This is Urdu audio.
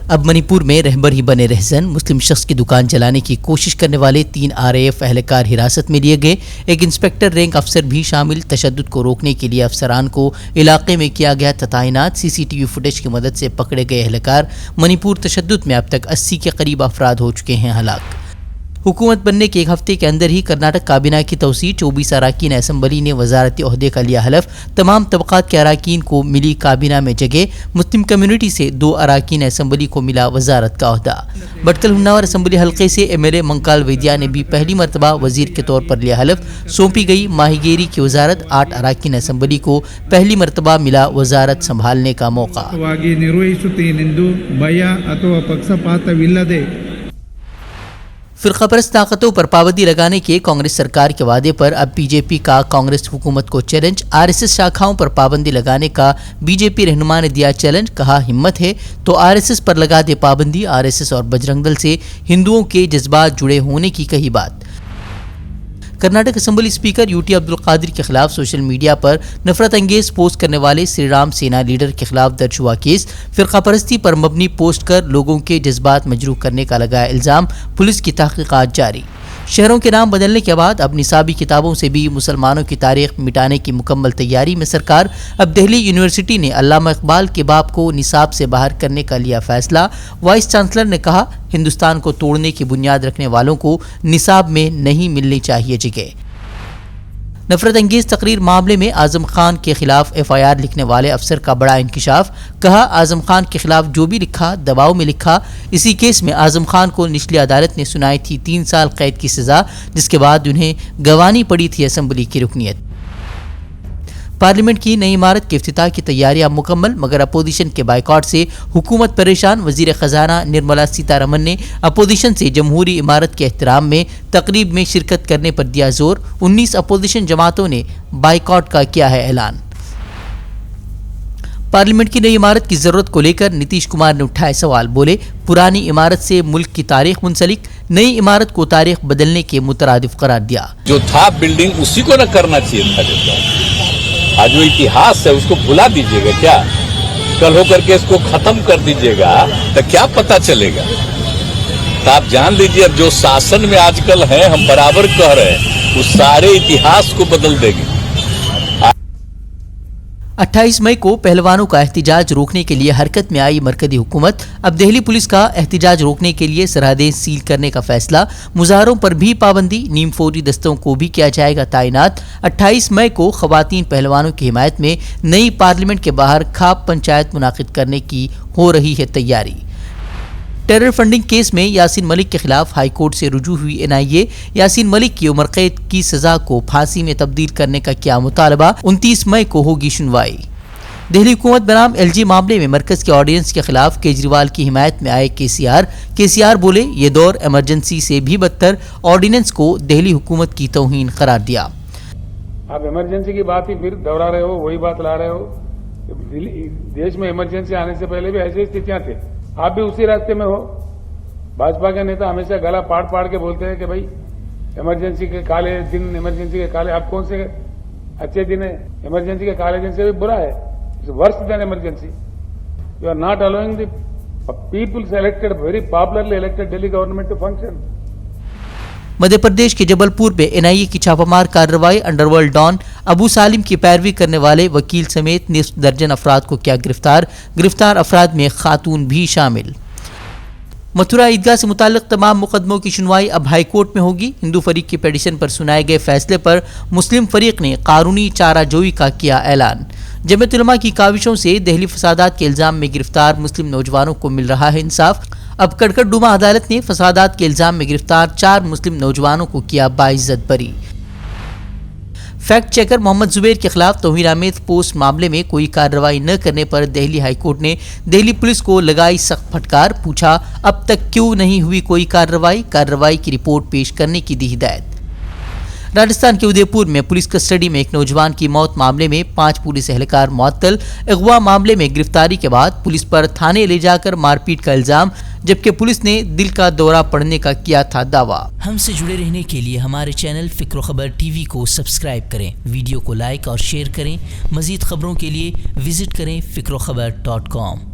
اب منی پور میں رہبر ہی بنے رہزن مسلم شخص کی دکان جلانے کی کوشش کرنے والے 3 RAF اہلکار حراست میں لیے گئے. ایک انسپکٹر رینک افسر بھی شامل. تشدد کو روکنے کے لیے افسران کو علاقے میں کیا گیا تعینات. CCTV فوٹیج کی مدد سے پکڑے گئے اہلکار. منی پور تشدد میں اب تک 80 کے قریب افراد ہو چکے ہیں ہلاک. حکومت بننے کے ایک ہفتے کے اندر ہی کرناٹک کابینہ کی توسیع. 24 اراکین اسمبلی نے وزارتی عہدے کا لیا حلف. تمام طبقات کے اراکین کو ملی کابینہ میں جگہ. مسلم کمیونٹی سے 2 اراکین اسمبلی کو ملا وزارت کا عہدہ. بٹکل ہناور اسمبلی حلقے سے MLA منکال ویدیا نے بھی پہلی مرتبہ وزیر کے طور پر لیا حلف. سونپی گئی ماہی گیری کی وزارت. 8 اراکین اسمبلی کو پہلی مرتبہ ملا وزارت سنبھالنے کا موقع. فرقہ پرست طاقتوں پر پابندی لگانے کے کانگریس سرکار کے وعدے پر اب BJP کا کانگریس حکومت کو چیلنج. RSS شاخاؤں پر پابندی لگانے کا BJP رہنما نے دیا چیلنج. کہا ہمت ہے تو RSS پر لگا دے پابندی. RSS اور بجرنگ دل سے ہندوؤں کے جذبات جڑے ہونے کی کہی بات. کرناٹک اسمبلی اسپیکر UT عبد القادر کے خلاف سوشل میڈیا پر نفرت انگیز پوسٹ کرنے والے سری رام سینا لیڈر کے خلاف درج ہوا کیس. فرقہ پرستی پر مبنی پوسٹ کر لوگوں کے جذبات مجروح کرنے کا لگایا الزام. پولیس کی تحقیقات جاری. شہروں کے نام بدلنے کے بعد اب نصابی کتابوں سے بھی مسلمانوں کی تاریخ مٹانے کی مکمل تیاری میں سرکار. اب دہلی یونیورسٹی نے علامہ اقبال کے باب کو نصاب سے باہر کرنے کا لیا فیصلہ. وائس چانسلر نے کہا ہندوستان کو توڑنے کی بنیاد رکھنے والوں کو نصاب میں نہیں ملنی چاہیے جگہ. نفرت انگیز تقریر معاملے میں اعظم خان کے خلاف FIR لکھنے والے افسر کا بڑا انکشاف. کہا اعظم خان کے خلاف جو بھی لکھا دباؤ میں لکھا. اسی کیس میں اعظم خان کو نچلی عدالت نے سنائی تھی 3 سال قید کی سزا، جس کے بعد انہیں گنوانی پڑی تھی اسمبلی کی رکنیت. پارلیمنٹ کی نئی عمارت کے افتتاح کی تیاریاں مکمل، مگر اپوزیشن کے بائیکاٹ سے حکومت پریشان. وزیر خزانہ نرملا سیتا رمن نے اپوزیشن سے جمہوری عمارت کے احترام میں تقریب میں شرکت کرنے پر دیا زور. 19 اپوزیشن جماعتوں نے بائیکاٹ کا کیا ہے اعلان. پارلیمنٹ کی نئی عمارت کی ضرورت کو لے کر نتیش کمار نے اٹھائے سوال. بولے پرانی عمارت سے ملک کی تاریخ منسلک، نئی عمارت کو تاریخ بدلنے کے مترادف قرار دیا. جو تھا بلڈنگ اسی کو نہ کرنا چاہیے تھا. آج جو اتہاس ہے اس کو بھلا دیجیے گا کیا؟ کل ہو کر کے اس کو ختم کر دیجیے گا تو کیا پتا چلے گا؟ تو آپ جان لیجیے اب جو شاسن میں آج کل ہے ہم برابر کہہ رہے ہیں اس سارے اتہاس کو بدل دے گی. 28 مئی کو پہلوانوں کا احتجاج روکنے کے لیے حرکت میں آئی مرکزی حکومت. اب دہلی پولیس کا احتجاج روکنے کے لیے سرحدیں سیل کرنے کا فیصلہ. مظاہروں پر بھی پابندی. نیم فوجی دستوں کو بھی کیا جائے گا تعینات. 28 مئی کو خواتین پہلوانوں کی حمایت میں نئی پارلیمنٹ کے باہر کھاپ پنچایت منعقد کرنے کی ہو رہی ہے تیاری. ٹیرر فنڈنگ کیس میں یاسین ملک کے خلاف ہائی کورٹ سے رجوع ہوئی NIA. یاسین ملک کی عمر قید کی سزا کو پھانسی میں تبدیل کرنے کا کیا مطالبہ. 29 مئی کو ہوگی سنوائی. دہلی حکومت بنام LG معاملے میں مرکز کے آرڈیننس کے خلاف کیجریوال کی حمایت میں آئے KCR بولے یہ دور ایمرجنسی سے بھی بدتر. آرڈیننس کو دہلی حکومت کی توہین قرار دیا. آپ ایمرجنسی کی بات ہی پھر دوہرا رہے ہو، وہی بات لا رہے ہو. دیش میں ایمرجنسی آنے سے پہلے بھی ایسی استھتیاں تھیں. آپ بھی اسی راستے میں ہو. بھاجپا کے نیتا ہمیشہ گلا پاڑ کے بولتے ہیں کہ بھائی ایمرجنسی کے کالے دن، ایمرجنسی کے کالے. اب کون سے اچھے دن ہیں؟ ایمرجنسی کے کالے دن سے بھی برا ہے. Worse than emergency. You are not allowing the people's elected, very popularly elected Delhi government to function. Madhya Pradesh کے جبل پور میں NIA کی چھاپہ مار کارروائی. انڈر ورلڈ ڈان ابو سالم کی پیروی کرنے والے وکیل سمیت نصف درجن افراد کو کیا گرفتار افراد میں خاتون بھی شامل. متھرا عیدگاہ سے متعلق تمام مقدموں کی سنوائی اب ہائی کورٹ میں ہوگی. ہندو فریق کی پیٹیشن پر سنائے گئے فیصلے پر مسلم فریق نے قانونی چارہ جوئی کا کیا اعلان. جمعیت علماء کی کاوشوں سے دہلی فسادات کے الزام میں گرفتار مسلم نوجوانوں کو مل رہا ہے انصاف. اب کڑکٹ ڈوما عدالت نے فسادات کے الزام میں گرفتار 4 مسلم نوجوانوں کو کیا باعزت بری. فیکٹ چیکر محمد زبیر کے خلاف توہین آمیز پوسٹ معاملے میں کوئی کارروائی نہ کرنے پر دہلی ہائی کورٹ نے دہلی پولیس کو لگائی سخت پھٹکار. پوچھا اب تک کیوں نہیں ہوئی کوئی کارروائی کی رپورٹ پیش کرنے کی دی ہدایت. راجستھان کے ادے پور میں پولیس کسٹڈی میں ایک نوجوان کی موت معاملے میں 5 پولیس اہلکار معطل. اغوا معاملے میں گرفتاری کے بعد پولیس پر تھانے لے جا کر مار پیٹ کا الزام، جبکہ پولیس نے دل کا دورہ پڑنے کا کیا تھا دعویٰ. ہم سے جڑے رہنے کے لیے ہمارے چینل فکر و خبر TV کو سبسکرائب کریں، ویڈیو کو لائک اور شیئر کریں. مزید خبروں کے لیے وزٹ کریں فکروخبر.com.